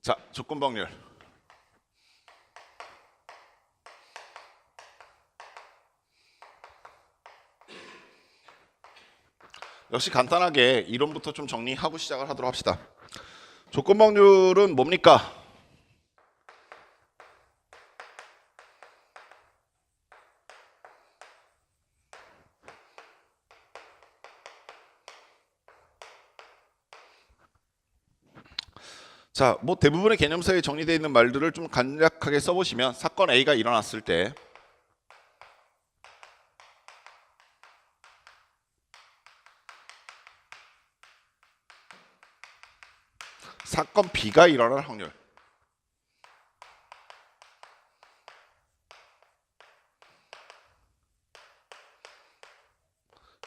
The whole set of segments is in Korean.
자, 조건방률. 역시 간단하게 이론부터 좀 정리하고 시작을 하도록 합시다. 조건방률은 뭡니까? 자, 뭐 대부분의 개념서에 정리되어 있는 말들을 좀 간략하게 써보시면 사건 A가 일어났을 때 사건 B가 일어날 확률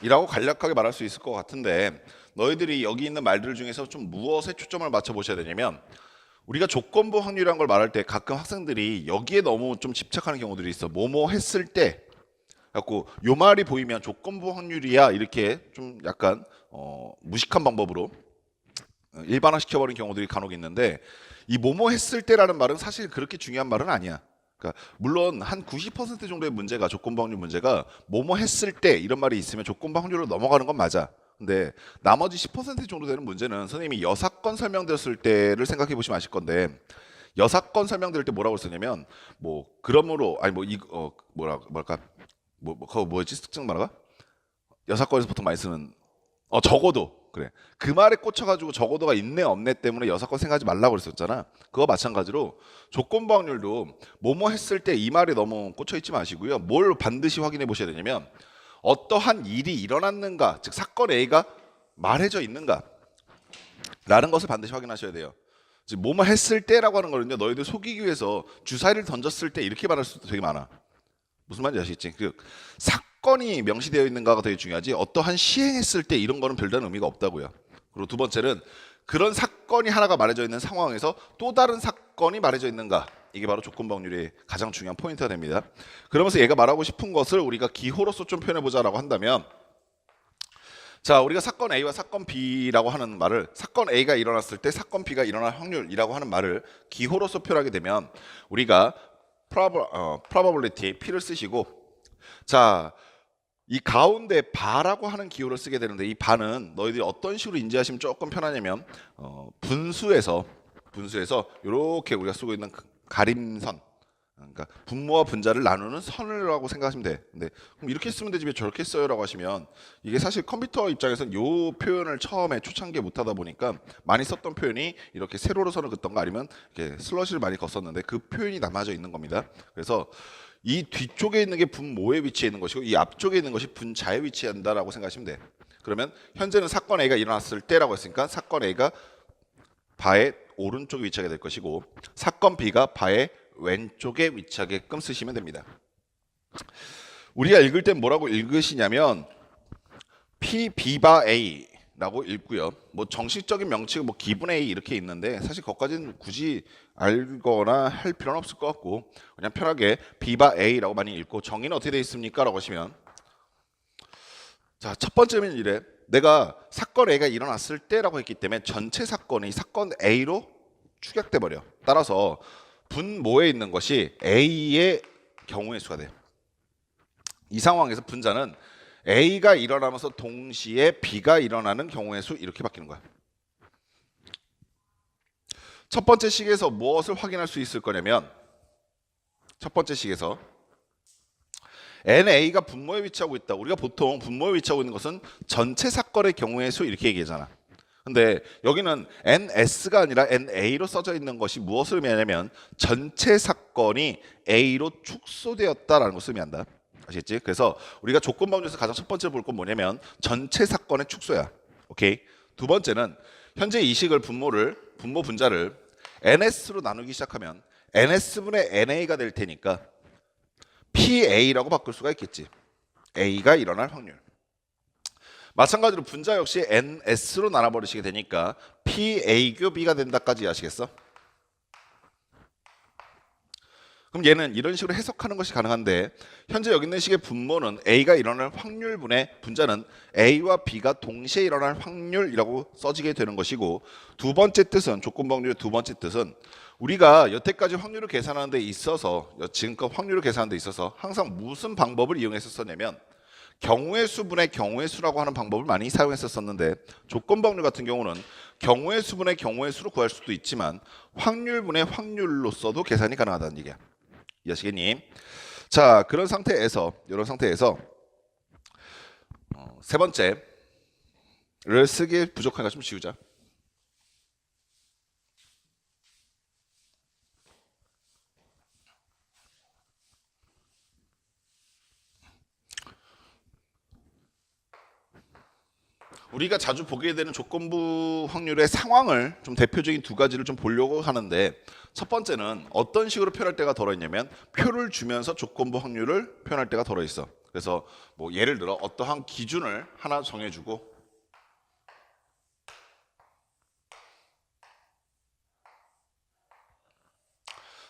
이라고 간략하게 말할 수 있을 것 같은데, 너희들이 여기 있는 말들 중에서 좀 무엇에 초점을 맞춰 보셔야 되냐면, 우리가 조건부 확률이라는 걸 말할 때 가끔 학생들이 여기에 너무 좀 집착하는 경우들이 있어. 뭐뭐 했을 때 갖고 요 말이 보이면 조건부 확률이야, 이렇게 좀 약간 무식한 방법으로 일반화 시켜버린 경우들이 간혹 있는데, 이 뭐뭐 했을 때라는 말은 사실 그렇게 중요한 말은 아니야. 그러니까 물론 한 90% 정도의 문제가, 조건부 확률 문제가 뭐뭐 했을 때 이런 말이 있으면 조건부 확률로 넘어가는 건 맞아. 근데 나머지 10% 정도 되는 문제는 선생님이 여사건 설명드렸을 때를 생각해 보시면 아실 건데, 여사건 설명드릴 때 뭐라고 썼냐면, 뭐 그러므로 아니 뭐 이 뭐랄까 그거 뭐였지, 특징 말가 여사건에서 보통 많이 쓰는 적어도, 그래, 그 말에 꽂혀가지고 적어도가 있네 없네 때문에 여사건 생각하지 말라고 그랬었잖아. 그거 마찬가지로 조건부 확률도 뭐뭐 했을 때 이 말에 너무 꽂혀 있지 마시고요. 뭘 반드시 확인해 보셔야 되냐면, 어떠한 일이 일어났는가, 즉 사건 A가 말해져 있는가 라는 것을 반드시 확인하셔야 돼요. 즉 뭐뭐 했을 때라고 하는 거는요, 너희들 속이기 위해서 주사위를 던졌을 때 이렇게 말할 수도 되게 많아. 무슨 말인지 아시겠지? 그 사건이 명시되어 있는가가 되게 중요하지, 어떠한 시행했을 때 이런 거는 별다른 의미가 없다고요. 그리고 두 번째는 그런 사건이 하나가 말해져 있는 상황에서 또 다른 사건이 말해져 있는가, 이게 바로 조건부 확률의 가장 중요한 포인트가 됩니다. 그러면서 얘가 말하고 싶은 것을 우리가 기호로서 좀 표현해보자라고 한다면, 자, 우리가 사건 A와 사건 B라고 하는 말을, 사건 A가 일어났을 때 사건 B가 일어날 확률이라고 하는 말을 기호로서 표현하게 되면, 우리가 probability P를 쓰시고, 자, 이 가운데 바라고 하는 기호를 쓰게 되는데, 이 바는 너희들이 어떤 식으로 인지하시면 조금 편하냐면, 분수에서 이렇게 우리가 쓰고 있는 가림선, 그러니까 분모와 분자를 나누는 선이라고 생각하시면 돼. 근데 그럼 이렇게 쓰면 되지 왜 저렇게 써요라고 하시면, 이게 사실 컴퓨터 입장에서는 이 표현을 처음에 초창기에 못하다 보니까 많이 썼던 표현이 이렇게 세로로 선을 긋던가 아니면 이렇게 슬러시를 많이 걷었는데, 그 표현이 남아져 있는 겁니다. 그래서 이 뒤쪽에 있는 게 분모에 위치해 있는 것이고, 이 앞쪽에 있는 것이 분자에 위치한다라고 생각하시면 돼. 그러면 현재는 사건 A가 일어났을 때라고 했으니까 사건 A가 바의 오른쪽에 위치하게 될 것이고, 사건 B가 바의 왼쪽에 위치하게끔 쓰시면 됩니다. 우리가 읽을 땐 뭐라고 읽으시냐면 P B바 A라고 읽고요. 뭐 정식적인 명칭은 뭐 기분 A 이렇게 있는데, 사실 그것까지는 굳이 알거나 할 필요는 없을 것 같고, 그냥 편하게 B바 A라고 많이 읽고, 정의는 어떻게 되어 있습니까? 라고 하시면, 자, 첫 번째는 이래. 내가 사건 A가 일어났을 때라고 했기 때문에 전체 사건이 사건 A로 축약돼 버려. 따라서 분모에 있는 것이 A의 경우의 수가 돼요. 이 상황에서 분자는 A가 일어나면서 동시에 B가 일어나는 경우의 수, 이렇게 바뀌는 거야. 첫 번째 식에서 무엇을 확인할 수 있을 거냐면, 첫 번째 식에서 NA가 분모에 위치하고 있다. 우리가 보통 분모에 위치하고 있는 것은 전체 사건의 경우의 수, 이렇게 얘기하잖아. 근데 여기는 NS가 아니라 NA로 써져 있는 것이 무엇을 의미하냐면, 전체 사건이 A로 축소되었다라는 것을 의미한다. 아시겠지? 그래서 우리가 조건방률에서 가장 첫 번째 볼 건 뭐냐면 전체 사건의 축소야. 오케이? 두 번째는 현재 이 식을 분모 분자를 NS로 나누기 시작하면 NS분의 NA가 될 테니까 PA라고 바꿀 수가 있겠지. A가 일어날 확률. 마찬가지로 분자 역시 NS로 나눠버리시게 되니까 PA 교 B가 된다까지 아시겠어? 그럼 얘는 이런 식으로 해석하는 것이 가능한데 현재 여기 있는 식의 분모는 A가 일어날 확률분의 분자는 A와 B가 동시에 일어날 확률이라고 써지게 되는 것이고 두 번째 뜻은 조건부 확률의 두 번째 뜻은 우리가 여태까지 확률을 계산하는 데 있어서 지금껏 확률을 계산하는 데 있어서 항상 무슨 방법을 이용했었냐면 경우의 수분의 경우의 수라고 하는 방법을 많이 사용했었는데 조건부 확률 같은 경우는 경우의 수분의 경우의 수로 구할 수도 있지만 확률분의 확률로서도 계산이 가능하다는 얘기야. 이해하시겠니? 자, 그런 상태에서 이런 상태에서 세 번째를 쓰기 부족하니까 좀 지우자. 우리가 자주 보게 되는 조건부 확률의 상황을 좀 대표적인 두 가지를 좀 보려고 하는데 첫 번째는 어떤 식으로 표현할 때가 덜어있냐면 표를 주면서 조건부 확률을 표현할 때가 덜어있어. 그래서 뭐 예를 들어 어떠한 기준을 하나 정해주고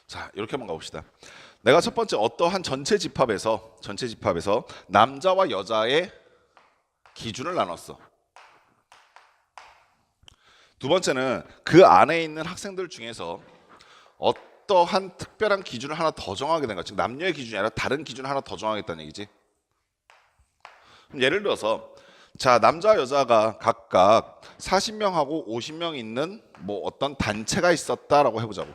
자 이렇게 한번 가봅시다. 내가 첫 번째 어떠한 전체 집합에서 남자와 여자의 기준을 나눴어. 두 번째는 그 안에 있는 학생들 중에서 어떠한 특별한 기준을 하나 더 정하게 된 거야. 즉 남녀의 기준이 아니라 다른 기준을 하나 더 정하겠다는 얘기지. 그럼 예를 들어서 자 남자 여자가 각각 40명하고 50명 있는 뭐 어떤 단체가 있었다라고 해보자고.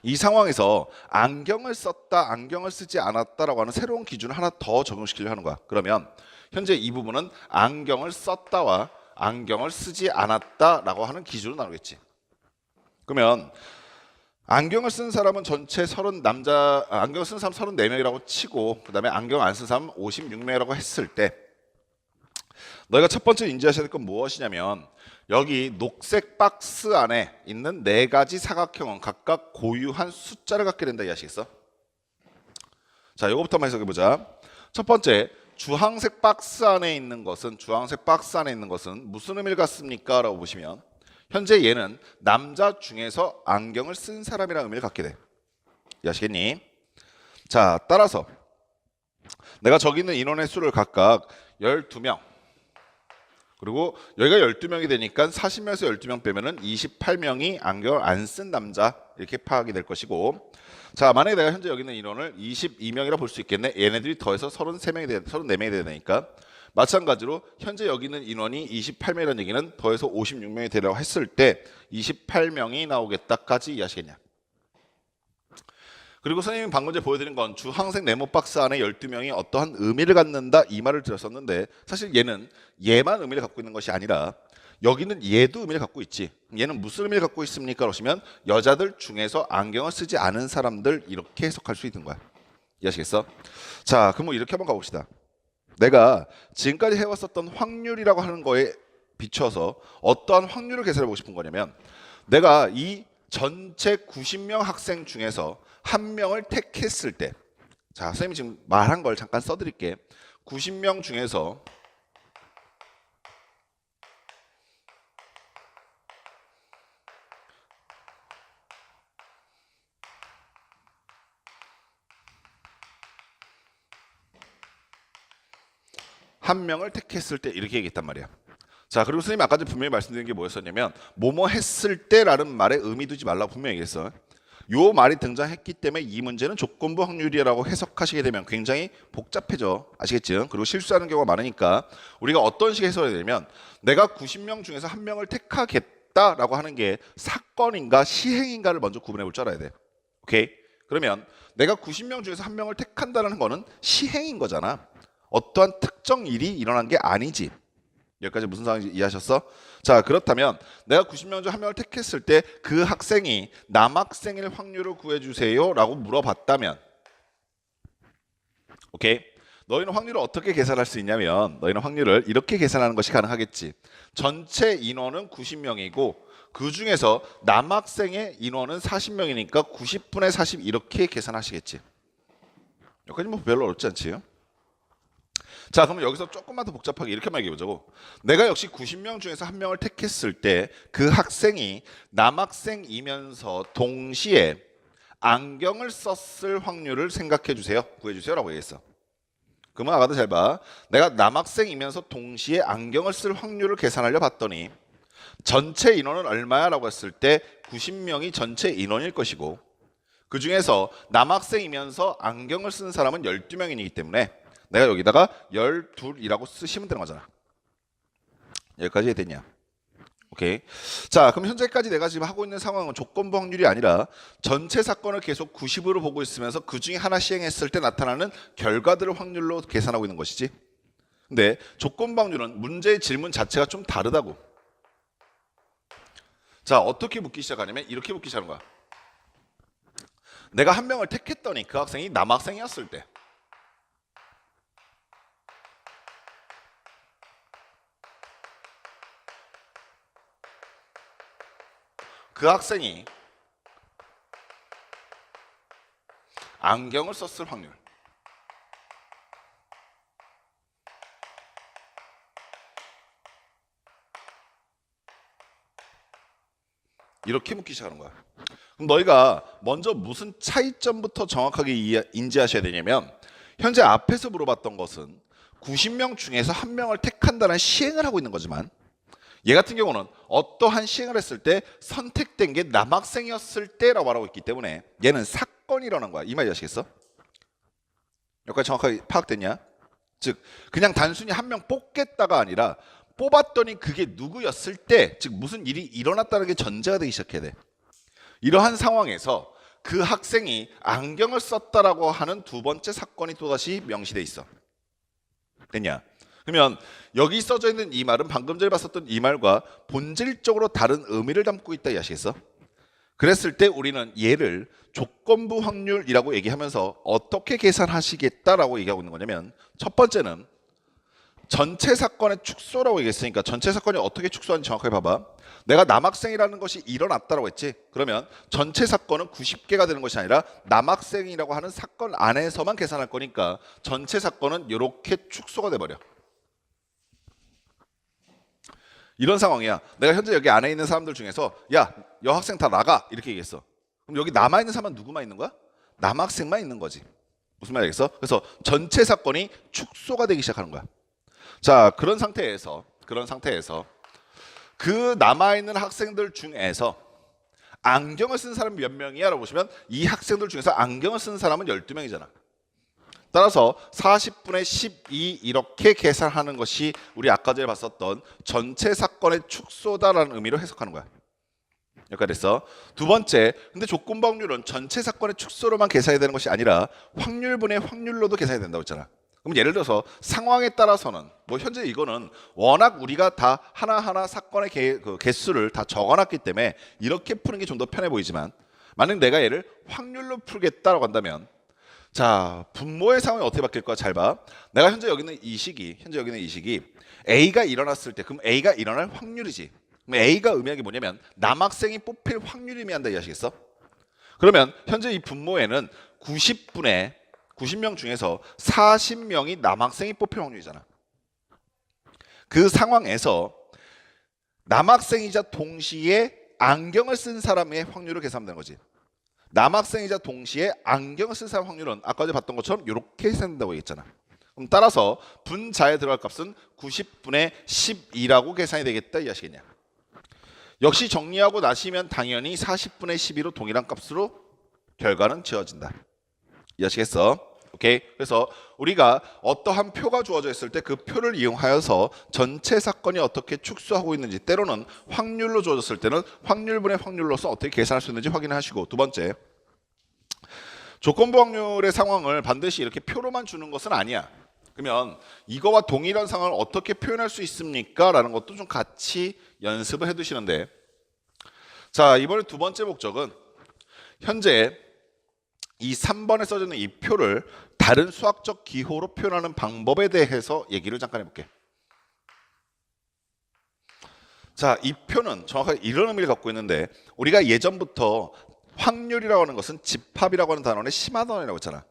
이 상황에서 안경을 썼다, 안경을 쓰지 않았다라고 하는 새로운 기준을 하나 더 적용시키려 하는 거야. 그러면 현재 이 부분은 안경을 썼다와 안경을 쓰지 않았다라고 하는 기준으로 나누겠지. 그러면 안경을 쓴 사람은 전체 안경을 쓴 사람 34명이라고 치고 그다음에 안경 안 쓴 사람 56명이라고 했을 때 너희가 첫 번째 인지하셔야 될 건 무엇이냐면 여기 녹색 박스 안에 있는 네 가지 사각형은 각각 고유한 숫자를 갖게 된다 이해하시겠어? 자, 이거부터 한번 해석해 보자. 첫 번째 주황색 박스 안에 있는 것은 무슨 의미를 갖습니까? 라고 보시면 현재 얘는 남자 중에서 안경을 쓴 사람이라는 의미를 갖게 돼. 이해하시겠니? 자, 따라서 내가 저기 있는 인원의 수를 각각 12명 그리고 여기가 12명이 되니까 40명에서 12명 빼면은 28명이 안경을 안 쓴 남자 이렇게 파악이 될 것이고 자 만약에 내가 현재 여기 있는 인원을 22명이라 볼 수 있겠네. 얘네들이 더해서 34명이 되니까 마찬가지로 현재 여기 있는 인원이 28명이라는 얘기는 더해서 56명이 되려고 했을 때 28명이 나오겠다까지 이해하시겠냐. 그리고 선생님이 방금 전에 보여드린 건 주황색 네모 박스 안에 12명이 어떠한 의미를 갖는다 이 말을 들었었는데 사실 얘는 얘만 의미를 갖고 있는 것이 아니라 여기는 얘도 의미를 갖고 있지. 얘는 무슨 의미를 갖고 있습니까? 그러시면 여자들 중에서 안경을 쓰지 않은 사람들 이렇게 해석할 수 있는 거야. 이해하시겠어? 자, 그럼 뭐 이렇게 한번 가봅시다. 내가 지금까지 해왔었던 확률이라고 하는 거에 비춰서 어떠한 확률을 계산해보고 싶은 거냐면 내가 이 전체 90명 학생 중에서 한 명을 택했을 때 자, 선생님이 지금 말한 걸 잠깐 써드릴게. 90명 중에서 한 명을 택했을 때 이렇게 얘기했단 말이야. 자, 그리고 선생님이 아까 전에 분명히 말씀드린 게 뭐였었냐면 뭐뭐 했을 때라는 말에 의미 두지 말라고 분명히 얘기했어. 요 말이 등장했기 때문에 이 문제는 조건부 확률이라고 해석하시게 되면 굉장히 복잡해져. 아시겠죠? 그리고 실수하는 경우가 많으니까 우리가 어떤 식의 해석을 해야 되냐면 내가 90명 중에서 한 명을 택하겠다라고 하는 게 사건인가 시행인가를 먼저 구분해 볼 줄 알아야 돼. 오케이? 그러면 내가 90명 중에서 한 명을 택한다는 거는 시행인 거잖아. 어떠한 특정 일이 일어난 게 아니지. 여기까지 무슨 상황인지 이해하셨어? 자, 그렇다면 내가 90명 중 한 명을 택했을 때 그 학생이 남학생일 확률을 구해주세요 라고 물어봤다면 오케이? 너희는 확률을 어떻게 계산할 수 있냐면 너희는 확률을 이렇게 계산하는 것이 가능하겠지. 전체 인원은 90명이고 그 중에서 남학생의 인원은 40명이니까 90분의 40 이렇게 계산하시겠지. 여기까지 뭐 별로 어렵지 않지요? 자, 그러면 여기서 조금만 더 복잡하게 이렇게만 얘기해보자고. 내가 역시 90명 중에서 한 명을 택했을 때 그 학생이 남학생이면서 동시에 안경을 썼을 확률을 생각해 주세요. 구해 주세요 라고 얘기했어. 그러면 아까도 잘 봐. 내가 남학생이면서 동시에 안경을 쓸 확률을 계산하려 봤더니 전체 인원은 얼마야? 라고 했을 때 90명이 전체 인원일 것이고 그 중에서 남학생이면서 안경을 쓴 사람은 12명이기 때문에 내가 여기다가 12이라고 쓰시면 되는 거잖아. 여기까지 됐냐? 오케이. 자, 그럼 현재까지 내가 지금 하고 있는 상황은 조건부 확률이 아니라 전체 사건을 계속 90으로 보고 있으면서 그 중에 하나 시행했을 때 나타나는 결과들을 확률로 계산하고 있는 것이지. 근데 조건부 확률은 문제의 질문 자체가 좀 다르다고. 자, 어떻게 묻기 시작하냐면 이렇게 묻기 시작하는 거야. 내가 한 명을 택했더니 그 학생이 남학생이었을 때 그 학생이 안경을 썼을 확률. 이렇게 묻기 시작하는 거야. 그럼 너희가 먼저 무슨 차이점부터 정확하게 인지하셔야 되냐면 현재 앞에서 물어봤던 것은 90명 중에서 한 명을 택한다는 시행을 하고 있는 거지만 얘 같은 경우는 어떠한 시행을 했을 때 선택된 게 남학생이었을 때라고 말하고 있기 때문에 얘는 사건이 일어난 거야. 이 말이 아시겠어? 여기까지 정확하게 파악됐냐? 즉 그냥 단순히 한 명 뽑겠다가 아니라 뽑았더니 그게 누구였을 때, 즉 무슨 일이 일어났다는 게 전제가 되기 시작해야 돼. 이러한 상황에서 그 학생이 안경을 썼다라고 하는 두 번째 사건이 또다시 명시돼 있어. 됐냐? 그러면 여기 써져 있는 이 말은 방금 전에 봤었던 이 말과 본질적으로 다른 의미를 담고 있다 이 아시겠어? 그랬을 때 우리는 얘를 조건부 확률이라고 얘기하면서 어떻게 계산하시겠다라고 얘기하고 있는 거냐면 첫 번째는 전체 사건의 축소라고 얘기했으니까 전체 사건이 어떻게 축소하는지 정확하게 봐봐. 내가 남학생이라는 것이 일어났다라고 했지. 그러면 전체 사건은 90개가 되는 것이 아니라 남학생이라고 하는 사건 안에서만 계산할 거니까 전체 사건은 이렇게 축소가 돼버려. 이런 상황이야. 내가 현재 여기 안에 있는 사람들 중에서 야, 여학생 다 나가 이렇게 얘기했어. 그럼 여기 남아있는 사람은 누구만 있는 거야? 남학생만 있는 거지. 무슨 말이겠어? 그래서 전체 사건이 축소가 되기 시작하는 거야. 자, 그런 상태에서 그 남아있는 학생들 중에서 안경을 쓴 사람이 몇 명이야? 라고 보시면 이 학생들 중에서 안경을 쓴 사람은 12명이잖아. 따라서 40분의 12 이렇게 계산하는 것이 우리 아까 전에 봤었던 전체 사건의 축소다라는 의미로 해석하는 거야. 여기까지 됐어. 두 번째, 근데 조건부 확률은 전체 사건의 축소로만 계산해야 되는 것이 아니라 확률분의 확률로도 계산이 된다고 했잖아. 그럼 예를 들어서 상황에 따라서는 뭐 현재 이거는 워낙 우리가 다 하나하나 사건의 개수를 다 적어놨기 때문에 이렇게 푸는 게 좀 더 편해 보이지만 만약 내가 얘를 확률로 풀겠다라고 한다면 자, 분모의 상황이 어떻게 바뀔 거야? 잘 봐. 내가 현재 여기 있는 이 시기 A가 일어났을 때 그럼 A가 일어날 확률이지. 그럼 A가 의미하는 게 뭐냐면 남학생이 뽑힐 확률을 의미한다 이 아시겠어? 그러면 현재 이 분모에는 90명 중에서 40명이 남학생이 뽑힐 확률이잖아. 그 상황에서 남학생이자 동시에 안경을 쓴 사람의 확률을 계산하는 거지. 남학생이자 동시에 안경을 쓴 사람 확률은 아까 전에 봤던 것처럼 이렇게 계산된다고 얘기했잖아. 그럼 따라서 분자에 들어갈 값은 90분의 12라고 계산이 되겠다 이 아시겠냐? 역시 정리하고 나시면 당연히 40분의 12로 동일한 값으로 결과는 지어진다. 이해하시겠어? 오케이. 그래서 우리가 어떠한 표가 주어져 있을 때 그 표를 이용하여서 전체 사건이 어떻게 축소하고 있는지 때로는 확률로 주어졌을 때는 확률분의 확률로서 어떻게 계산할 수 있는지 확인하시고 두 번째 조건부 확률의 상황을 반드시 이렇게 표로만 주는 것은 아니야. 그러면 이거와 동일한 상황을 어떻게 표현할 수 있습니까? 라는 것도 좀 같이 연습을 해두시는데 자 이번에 두 번째 목적은 현재 이 3번에 써져 있는 이 표를 다른 수학적 기호로 표현하는 방법에 대해서 얘기를 잠깐 해볼게. 자, 이 표는 정확하게 이런 의미를 갖고 있는데 우리가 예전부터 확률이라고 하는 것은 집합이라고 하는 단원의 심화단원이라고 했잖아.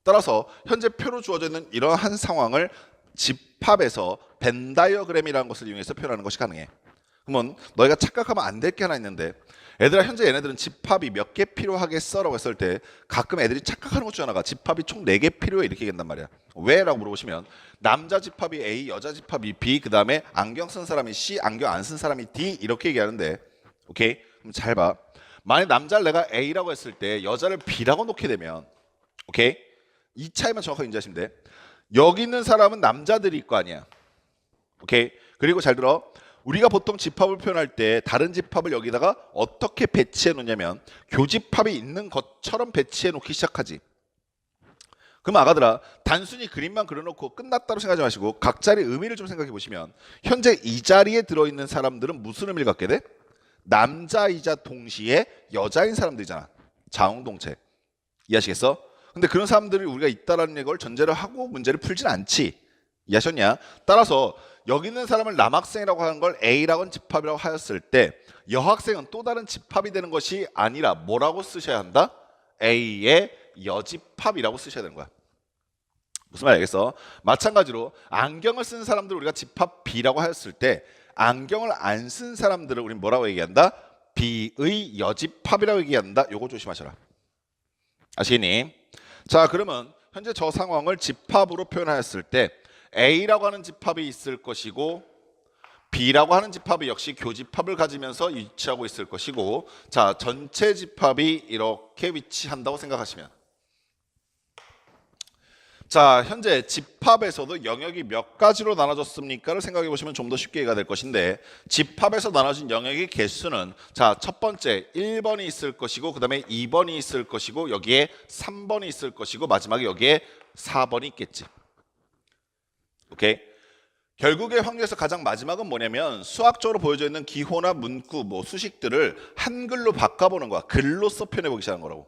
따라서 현재 표로 주어져 있는 이러한 상황을 집합에서 벤 다이어그램이라는 것을 이용해서 표현하는 것이 가능해. 그러면 너희가 착각하면 안 될 게 하나 있는데 얘들아 현재 얘네들은 집합이 몇 개 필요하겠어? 라고 했을 때 가끔 애들이 착각하는 것 중 하나가 집합이 총 4개 필요해 이렇게 얘기한단 말이야. 왜? 라고 물어보시면 남자 집합이 A, 여자 집합이 B, 그 다음에 안경 쓴 사람이 C, 안경 안 쓴 사람이 D 이렇게 얘기하는데 오케이? 그럼 잘 봐. 만약 남자를 내가 A라고 했을 때 여자를 B라고 놓게 되면 오케이? 이 차이만 정확하게 인지하시면 돼. 여기 있는 사람은 남자들일 거 아니야. 오케이? 그리고 잘 들어. 우리가 보통 집합을 표현할 때 다른 집합을 여기다가 어떻게 배치해 놓냐면 교집합이 있는 것처럼 배치해 놓기 시작하지. 그럼 아가들아 단순히 그림만 그려놓고 끝났다고 생각하지 마시고 각자의 의미를 좀 생각해 보시면 현재 이 자리에 들어있는 사람들은 무슨 의미를 갖게 돼? 남자이자 동시에 여자인 사람들이잖아. 자웅동체. 이해하시겠어? 근데 그런 사람들이 우리가 있다라는 걸 전제로 하고 문제를 풀진 않지. 이해하셨냐? 따라서 여기 있는 사람을 남학생이라고 하는 걸 A라고는 집합이라고 하였을 때 여학생은 또 다른 집합이 되는 것이 아니라 뭐라고 쓰셔야 한다? A의 여집합이라고 쓰셔야 되는 거야. 무슨 말 알겠어? 마찬가지로 안경을 쓴 사람들을 우리가 집합 B라고 하였을 때 안경을 안 쓴 사람들을 우리는 뭐라고 얘기한다? B의 여집합이라고 얘기한다. 요거 조심하셔라. 아시겠니? 자 그러면 현재 저 상황을 집합으로 표현하였을 때 A라고 하는 집합이 있을 것이고 B라고 하는 집합이 역시 교집합을 가지면서 위치하고 있을 것이고 자 전체 집합이 이렇게 위치한다고 생각하시면 자 현재 집합에서도 영역이 몇 가지로 나눠졌습니까를 생각해 보시면 좀 더 쉽게 이해가 될 것인데 집합에서 나눠진 영역의 개수는 자 첫 번째 1번이 있을 것이고 그 다음에 2번이 있을 것이고 여기에 3번이 있을 것이고 마지막에 여기에 4번이 있겠지. 오케이. 결국의 확률에서 가장 마지막은 뭐냐면 수학적으로 보여져 있는 기호나 문구 뭐 수식들을 한글로 바꿔보는 거야. 글로써 표현해보기 시작하는 거라고.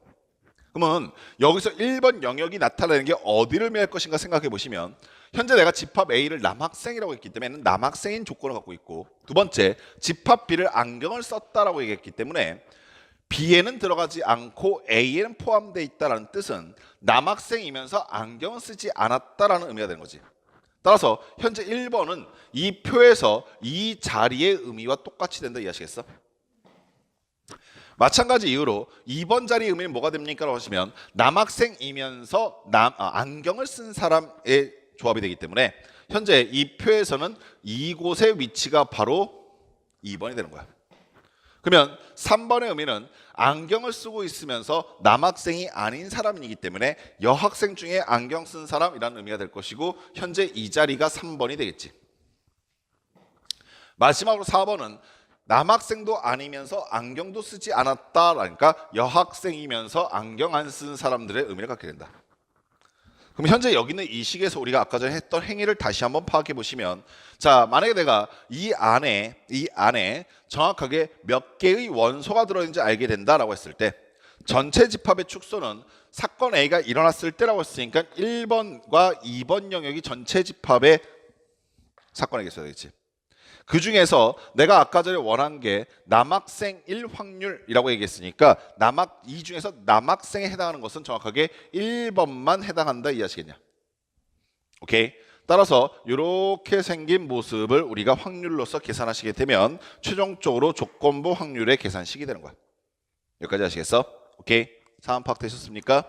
그러면 여기서 1번 영역이 나타나는 게 어디를 의미할 것인가 생각해 보시면 현재 내가 집합 A를 남학생이라고 했기 때문에 남학생인 조건을 갖고 있고 두 번째 집합 B를 안경을 썼다라고 얘기했기 때문에 B에는 들어가지 않고 A에는 포함되어 있다는 뜻은 남학생이면서 안경을 쓰지 않았다라는 의미가 되는 거지. 따라서 현재 1번은 이 표에서 이 자리의 의미와 똑같이 된다 이해하시겠어? 마찬가지 이유로 2번 자리의 의미는 뭐가 됩니까? 라고 하시면 남학생이면서 안경을 쓴 사람의 조합이 되기 때문에 현재 이 표에서는 이곳의 위치가 바로 2번이 되는 거야. 그러면 3번의 의미는 안경을 쓰고 있으면서 남학생이 아닌 사람이기 때문에 여학생 중에 안경 쓴 사람이라는 의미가 될 것이고 현재 이 자리가 3번이 되겠지. 마지막으로 4번은 남학생도 아니면서 안경도 쓰지 않았다라니까 여학생이면서 안경 안 쓴 사람들의 의미를 갖게 된다. 그럼 현재 여기 있는 이 식에서 우리가 아까 전에 했던 행위를 다시 한번 파악해 보시면 자 만약에 내가 이 안에 정확하게 몇 개의 원소가 들어있는지 알게 된다라고 했을 때 전체 집합의 축소는 사건 A가 일어났을 때라고 했으니까 1번과 2번 영역이 전체 집합의 사건이겠어야 되겠지. 그 중에서 내가 아까 전에 원한 게 남학생일 확률이라고 얘기했으니까 이 중에서 남학생에 해당하는 것은 정확하게 1번만 해당한다 이해하시겠냐? 오케이. 따라서 이렇게 생긴 모습을 우리가 확률로서 계산하시게 되면 최종적으로 조건부 확률의 계산식이 되는 거야. 여기까지 아시겠어? 오케이. 상황 파악되셨습니까?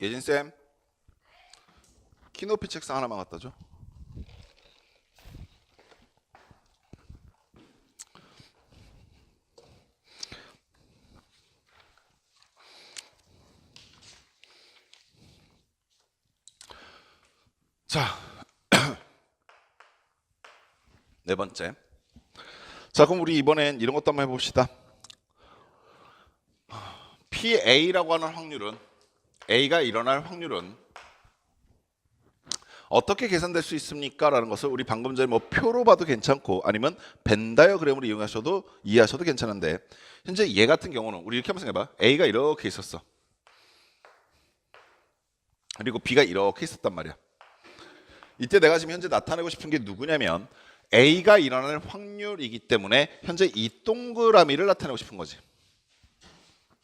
예진쌤 키높이 책상 하나만 갖다 줘. 자, 네 번째. 자, 그럼 우리 이번엔 이런 것도 한번 해봅시다. PA라고 하는 확률은 A가 일어날 확률은 어떻게 계산될 수 있습니까? 라는 것을 우리 방금 전에 뭐 표로 봐도 괜찮고 아니면 벤 다이어그램으로 이해하셔도 괜찮은데 현재 얘 같은 경우는 우리 이렇게 한번 생각해봐. A가 이렇게 있었어. 그리고 B가 이렇게 있었단 말이야. 이때 내가 지금 현재 나타내고 싶은 게 누구냐면 A가 일어날 확률이기 때문에 현재 이 동그라미를 나타내고 싶은 거지.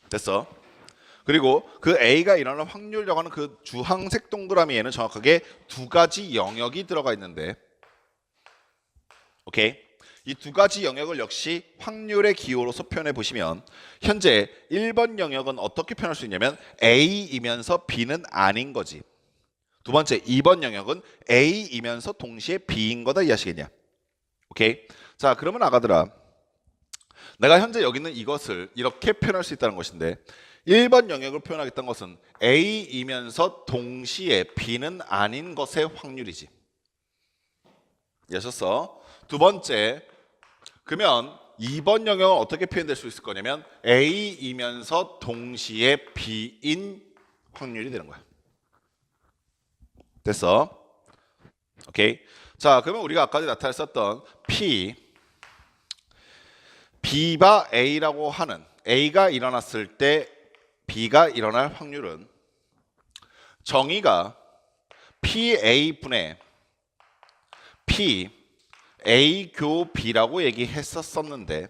됐어? 그리고 그 A가 일어날 확률이라고 하는 그 주황색 동그라미에는 정확하게 두 가지 영역이 들어가 있는데, 오케이? 이 두 가지 영역을 역시 확률의 기호로서 표현해 보시면 현재 1번 영역은 어떻게 표현할 수 있냐면 A이면서 B는 아닌 거지. 두 번째 2번 영역은 A이면서 동시에 B인 거다 이해하시겠냐? 오케이? 자, 그러면 아가들아, 내가 현재 여기 있는 이것을 이렇게 표현할 수 있다는 것인데 1번 영역을 표현하겠다는 것은 A이면서 동시에 B는 아닌 것의 확률이지. 이해하셨어? 두 번째, 그러면 2번 영역은 어떻게 표현될 수 있을 거냐면 A이면서 동시에 B인 확률이 되는 거야. 됐어? 오케이. 자, 그러면 우리가 아까 나타냈었던 B가 A라고 하는 A가 일어났을 때 B가 일어날 확률은 정의가 PA분의 PA 교 B라고 얘기했었는데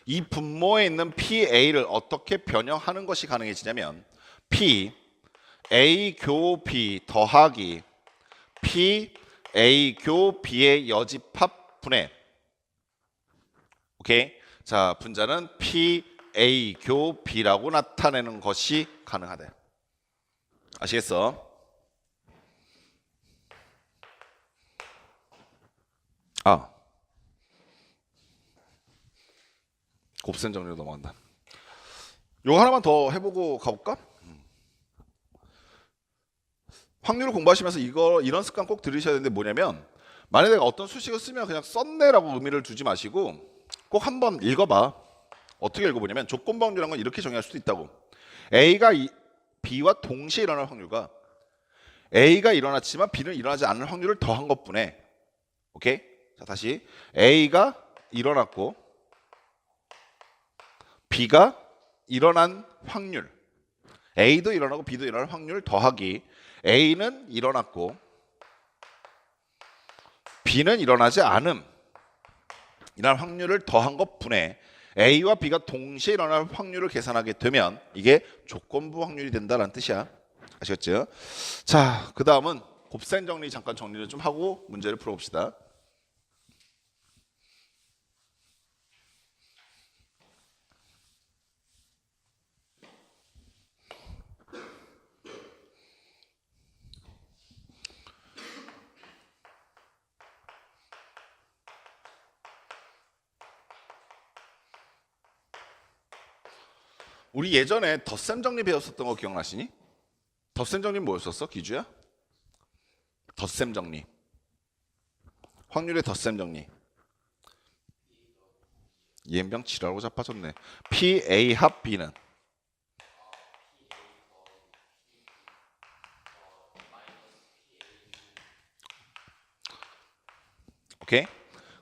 이 분모에 있는 PA를 어떻게 변형하는 것이 가능해지냐면 PA 교 B 더하기 PA 교 B의 여집합 분의, 오케이? 자, 분자는 PA 교 B라고 나타내는 것이 가능하다. 아시겠어? 곱셈 정리로 넘어간다. 요거 하나만 더 해보고 가볼까? 확률을 공부하시면서 이런 습관 꼭 들으셔야 되는데 뭐냐면 만약에 내가 어떤 수식을 쓰면 그냥 썼네라고 의미를 두지 마시고 꼭 한번 읽어봐. 어떻게 읽어보냐면 조건부 확률이라는 건 이렇게 정의할 수도 있다고. A가 B와 동시에 일어날 확률과 A가 일어났지만 B는 일어나지 않을 확률을 더한 것뿐에, 오케이? 자, 다시 A가 일어났고 B가 일어난 확률, A도 일어나고 B도 일어날 확률 더하기 A는 일어났고 B는 일어나지 않음, 일어날 확률을 더한 것분에 A와 B가 동시에 일어날 확률을 계산하게 되면 이게 조건부 확률이 된다는 뜻이야. 아시겠죠? 자, 그 다음은 곱셈 정리 잠깐 정리를 좀 하고 문제를 풀어봅시다. 우리 예전에 덧셈 정리 배웠었던 거 기억나시니? 덧셈 정리 뭐였었어? 기주야? 덧셈 정리. 확률의 덧셈 정리. 이엠병 치라고 자빠졌네. PA 합 B는 오케이?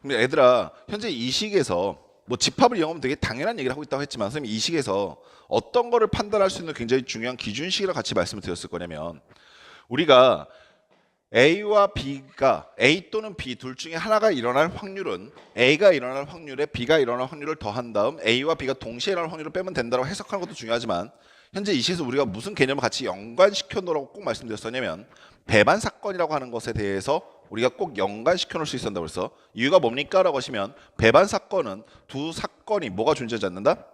근데 애들아, 현재 이 식에서 뭐 집합을 이용하면 되게 당연한 얘기를 하고 있다고 했지만 선생님 이 식에서 어떤 거를 판단할 수 있는 굉장히 중요한 기준식이라 같이 말씀을 드렸을 거냐면 우리가 A와 B가 A 또는 B 둘 중에 하나가 일어날 확률은 A가 일어날 확률에 B가 일어날 확률을 더한 다음 A와 B가 동시에 일어날 확률을 빼면 된다고 해석하는 것도 중요하지만 현재 이 시에서 우리가 무슨 개념을 같이 연관시켜 놓으라고 꼭 말씀드렸었냐면 배반 사건이라고 하는 것에 대해서 우리가 꼭 연관시켜 놓을 수 있었다고 그래서 이유가 뭡니까? 라고 하시면 배반 사건은 두 사건이 뭐가 존재하지 않는다?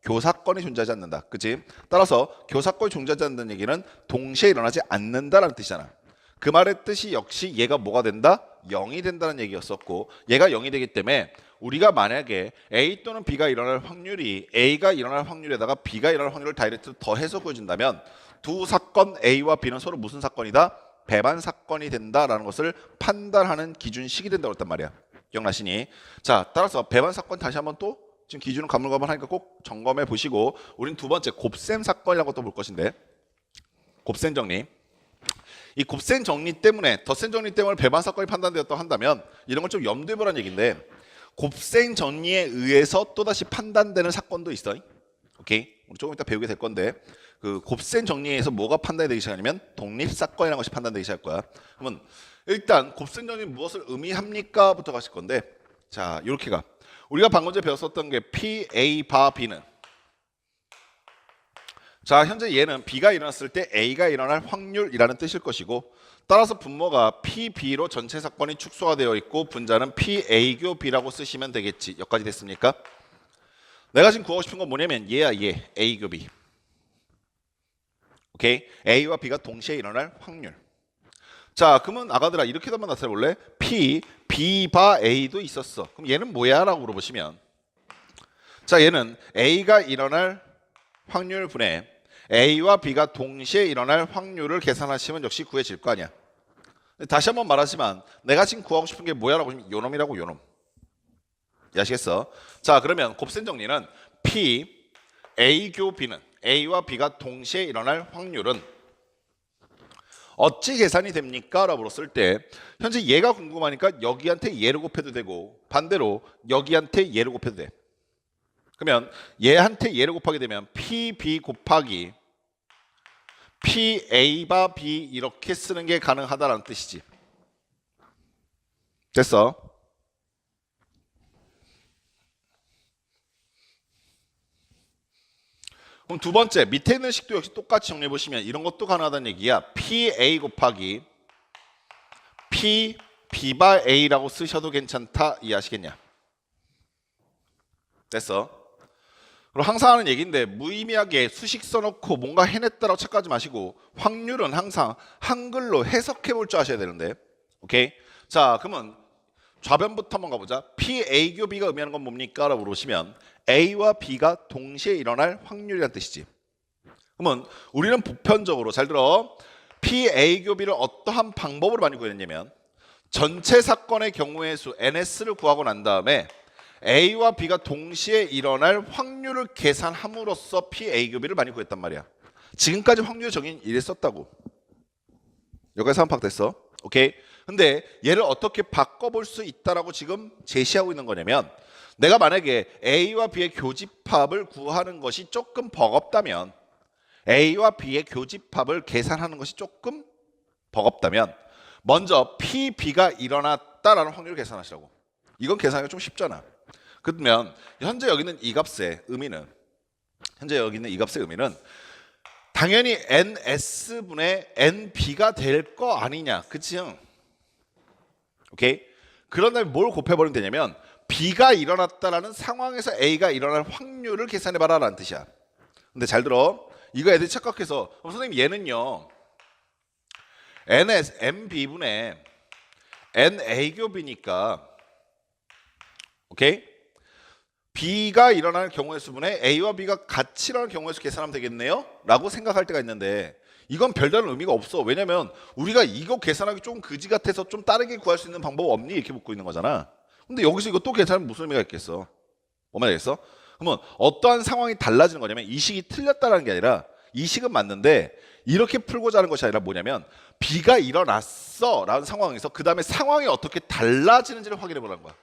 교사건이 존재하지 않는다. 그치? 따라서 교사건이 존재하지 않는다는 얘기는 동시에 일어나지 않는다라는 뜻이잖아. 그 말의 뜻이 역시 얘가 뭐가 된다? 0이 된다는 얘기였었고 얘가 0이 되기 때문에 우리가 만약에 A 또는 B가 일어날 확률이 A가 일어날 확률에다가 B가 일어날 확률을 다이렉트로 더해서 보여준다면 두 사건 A와 B는 서로 무슨 사건이다? 배반 사건이 된다라는 것을 판단하는 기준식이 된다고 했단 말이야. 기억나시니? 자, 따라서 배반 사건 다시 한번 또 지금 기준은 가물가물하니까 꼭 점검해 보시고 우린 두 번째 곱셈 사건이라고 또 볼 것인데 곱셈 정리. 이 곱셈 정리 때문에 덧셈 정리 때문에 배반 사건이 판단되었다고 한다면 이런 걸 좀 염두에 보라는 얘기인데 곱셈 정리에 의해서 또다시 판단되는 사건도 있어. 오케이? 우리 조금 이따 배우게 될 건데 그 곱셈 정리에서 뭐가 판단이 되기 시작하냐면 독립사건이라는 것이 판단되기 시작할 거야. 그러면 일단 곱셈 정리는 무엇을 의미합니까? 부터 가실 건데, 자 이렇게 가. 우리가 방금 전에 배웠었던 게 P, A, 바, B는, 자 현재 얘는 B가 일어났을 때 A가 일어날 확률이라는 뜻일 것이고, 따라서 분모가 P, B로 전체 사건이 축소가 되어 있고 분자는 P, A교 B라고 쓰시면 되겠지. 여기까지 됐습니까? 내가 지금 구하고 싶은 건 뭐냐면 얘야, 얘 A교 B. 오케이? A와 B가 동시에 일어날 확률. 자 그러면 아가들아 이렇게도 한번 나타내 볼래? P, B 바 A도 있었어. 그럼 얘는 뭐야? 라고 물어보시면, 자 얘는 A가 일어날 확률 분의 A와 B가 동시에 일어날 확률을 계산하시면 역시 구해질 거 아니야. 다시 한번 말하지만 내가 지금 구하고 싶은 게 뭐야? 라고 하시면 요놈이라고, 요놈. 아시겠어? 자 그러면 곱셈 정리는 P, A교 B는, A와 B가 동시에 일어날 확률은 어찌 계산이 됩니까? 라고 물었을 때 현재 얘가 궁금하니까 여기한테 얘를 곱해도 되고 반대로 여기한테 얘를 곱해도 돼. 그러면 얘한테 얘를 곱하게 되면 PB 곱하기 PA 바 B 이렇게 쓰는 게 가능하다라는 뜻이지. 됐어? 그럼 두 번째 밑에 있는 식도 역시 똑같이 정리해 보시면 이런 것도 가능하다는 얘기야. PA 곱하기 PB 바 A라고 쓰셔도 괜찮다. 이해하시겠냐? 됐어? 그리고 항상 하는 얘기인데 무의미하게 수식 써놓고 뭔가 해냈다라고 착각하지 마시고 확률은 항상 한글로 해석해 볼 줄 아셔야 되는데, 오케이? 자 그러면 좌변부터 한번 가보자. PA교 B가 의미하는 건 뭡니까? 라고 물어보시면 A와 B가 동시에 일어날 확률이라는 뜻이지. 그러면 우리는 보편적으로 잘 들어, PA교 B를 어떠한 방법으로 많이 구했냐면 전체 사건의 경우의 수 NS를 구하고 난 다음에 A와 B가 동시에 일어날 확률을 계산함으로써 PA교 B를 많이 구했단 말이야. 지금까지 확률 정의는 이랬었다고. 여기까지 파악됐어? 오케이? 근데 얘를 어떻게 바꿔볼 수 있다라고 지금 제시하고 있는 거냐면, 내가 만약에 A와 B의 교집합을 구하는 것이 조금 버겁다면, A와 B의 교집합을 계산하는 것이 조금 버겁다면 먼저 P, B가 일어났다라는 확률을 계산하시라고. 이건 계산하기가 좀 쉽잖아. 그러면 현재 여기 있는 이 값의 의미는, 당연히 NS분의 NB가 될 거 아니냐. 그치? 오케이? 그런 다음에 뭘 곱해버리면 되냐면 B가 일어났다라는 상황에서 A가 일어날 확률을 계산해봐라 라는 뜻이야. 근데 잘 들어. 이거 애들이 착각해서 선생님 얘는요 NB분의 NA교 B니까, 오케이? B가 일어나는 경우의 수분에 A와 B가 같이 일어나는 경우의 수 계산하면 되겠네요? 라고 생각할 때가 있는데 이건 별다른 의미가 없어. 왜냐면 우리가 이거 계산하기 좀 그지 같아서 좀 다르게 구할 수 있는 방법 없니? 이렇게 묻고 있는 거잖아. 근데 여기서 이거 또 계산하면 무슨 의미가 있겠어? 뭐만 되겠어? 그러면 어떠한 상황이 달라지는 거냐면 이 식이 틀렸다는 게 아니라 이 식은 맞는데 이렇게 풀고자 하는 것이 아니라 뭐냐면 B가 일어났어 라는 상황에서 그 다음에 상황이 어떻게 달라지는지를 확인해 보라는 거야.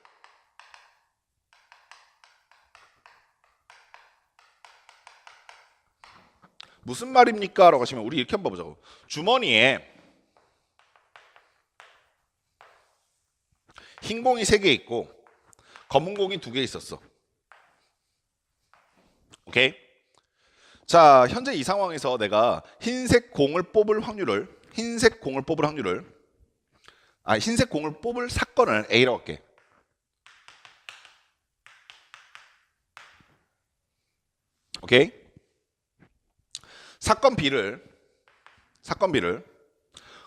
무슨 말입니까? 라고 하시면 우리 이렇게 한번 보자고. 주머니에 흰 공이 3개 있고 검은 공이 2개 있었어. 오케이? 자, 현재 이 상황에서 내가 흰색 공을 뽑을 확률을 흰색 공을 뽑을 사건을 A라고 할게. 오케이? 사건 B를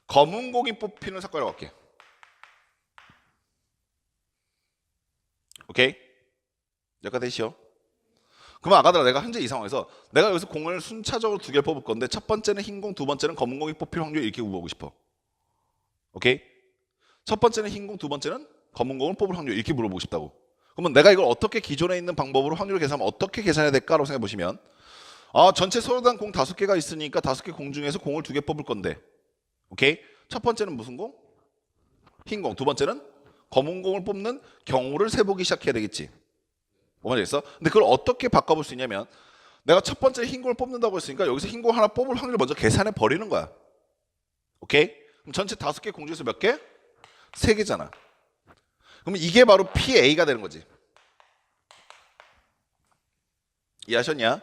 검은 공이 뽑히는 사건이라고 할게. 오케이? 여기까지 되시오. 그러면 아까들 내가 현재 이 상황에서 내가 여기서 공을 순차적으로 2개를 뽑을 건데 첫 번째는 흰 공, 두 번째는 검은 공이 뽑힐 확률 이렇게 구하고 싶어. 오케이? 첫 번째는 흰 공, 두 번째는 검은 공을 뽑을 확률 이렇게 물어보고 싶다고. 그러면 내가 이걸 어떻게 기존에 있는 방법으로 확률을 계산하면 어떻게 계산해야 될까라고 생각해 보시면, 전체 서로당 공 5개가 있으니까 5개 공 중에서 공을 2개 뽑을 건데, 오케이? 첫 번째는 무슨 공? 흰 공. 두 번째는 검은 공을 뽑는 경우를 세보기 시작해야 되겠지. 뭐가 되겠어? 근데 그걸 어떻게 바꿔볼 수 있냐면 내가 첫 번째 흰 공을 뽑는다고 했으니까 여기서 흰 공 하나 뽑을 확률을 먼저 계산해 버리는 거야. 오케이? 그럼 전체 5개 공 중에서 몇 개? 3개잖아. 그럼 이게 바로 PA가 되는 거지. 이해하셨냐?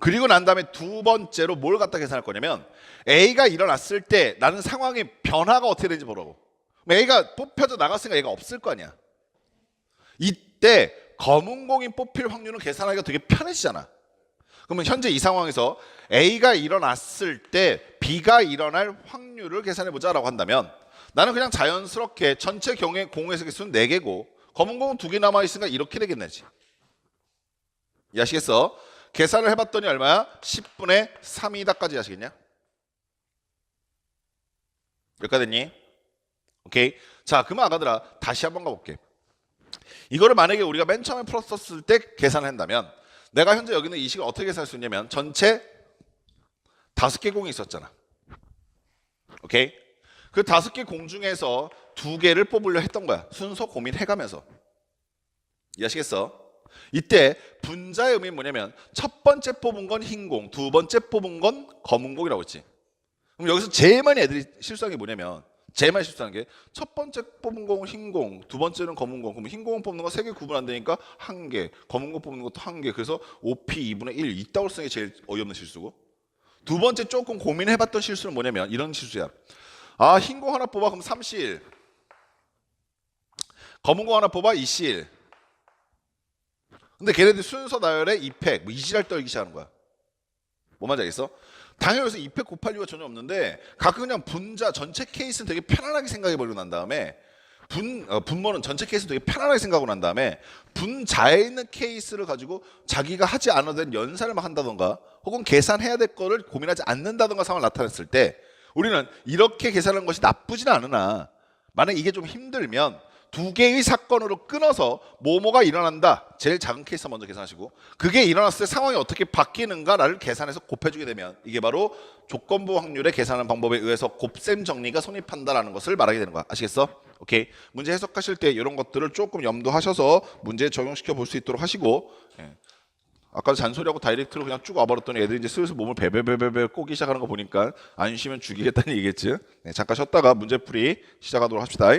그리고 난 다음에 두 번째로 뭘 갖다 계산할 거냐면 A가 일어났을 때 나는 상황의 변화가 어떻게 되는지 보라고. A가 뽑혀져 나갔으니까 얘가 없을 거 아니야. 이때 검은 공이 뽑힐 확률은 계산하기가 되게 편해지잖아. 그러면 현재 이 상황에서 A가 일어났을 때 B가 일어날 확률을 계산해보자라고 한다면 나는 그냥 자연스럽게 전체 경우의 공의 개수는 4개고 검은 공은 2개 남아있으니까 이렇게 되겠네지. 이해하시겠어? 계산을 해봤더니 얼마야? 10분의 3이다까지 하시겠냐? 여기까지 됐니? 오케이. 자, 그러면 아가들아 다시 한번 가볼게. 이거를 만약에 우리가 맨 처음에 풀었을 때 계산을 한다면 내가 현재 여기 있는 이 식을 어떻게 계산할 수 있냐면 전체 5개 공이 있었잖아. 오케이? 그 5개 공 중에서 2개를 뽑으려 했던 거야. 순서 고민해가면서. 이해하시겠어? 이때 분자의 의미는 뭐냐면 첫 번째 뽑은 건 흰 공, 두 번째 뽑은 건 검은 공이라고 했지. 그럼 여기서 제일 많이 애들이 실수하는 게 뭐냐면 제일 많이 실수하는 게 첫 번째 뽑은 공은 흰 공, 두 번째는 검은 공. 그럼 흰 공은 뽑는 거 3개 구분 안 되니까 1개, 검은 공 뽑는 것도 1개. 그래서 5P 2분의 1 이따구로 쓰는 게 제일 어이없는 실수고, 두 번째 조금 고민해봤던 실수는 뭐냐면 이런 실수야. 아, 흰 공 하나 뽑아 그럼 3실, 검은 공 하나 뽑아 2실. 근데 걔네들 순서 나열에 2팩, 뭐 이지랄 떨기 시작하는 거야. 뭐 말인지 알겠어? 당연히 여기서 2팩 곱할 이유가 전혀 없는데 가끔 그냥 분자 전체 케이스는 되게 편안하게 생각해버리고 난 다음에 분모는 전체 케이스는 되게 편안하게 생각하고 난 다음에 분자에 있는 케이스를 가지고 자기가 하지 않아도 된 연산을 막 한다던가 혹은 계산해야 될 거를 고민하지 않는다던가 상황을 나타냈을 때 우리는 이렇게 계산하는 것이 나쁘지는 않으나 만약 이게 좀 힘들면 2개의 사건으로 끊어서 뭐뭐가 일어난다. 제일 작은 케이스 먼저 계산하시고 그게 일어났을 때 상황이 어떻게 바뀌는가를 계산해서 곱해주게 되면 이게 바로 조건부 확률의 계산하는 방법에 의해서 곱셈 정리가 성립한다라는 것을 말하게 되는 거야. 아시겠어? 오케이. 문제 해석하실 때 이런 것들을 조금 염두하셔서 문제에 적용시켜 볼 수 있도록 하시고, 예. 아까 잔소리하고 다이렉트로 그냥 쭉 와버렸더니 애들이 이제 슬슬 몸을 베베베베 꼬기 시작하는 거 보니까 안 쉬면 죽이겠다는 얘기겠지. 네, 잠깐 쉬었다가 문제풀이 시작하도록 합시다.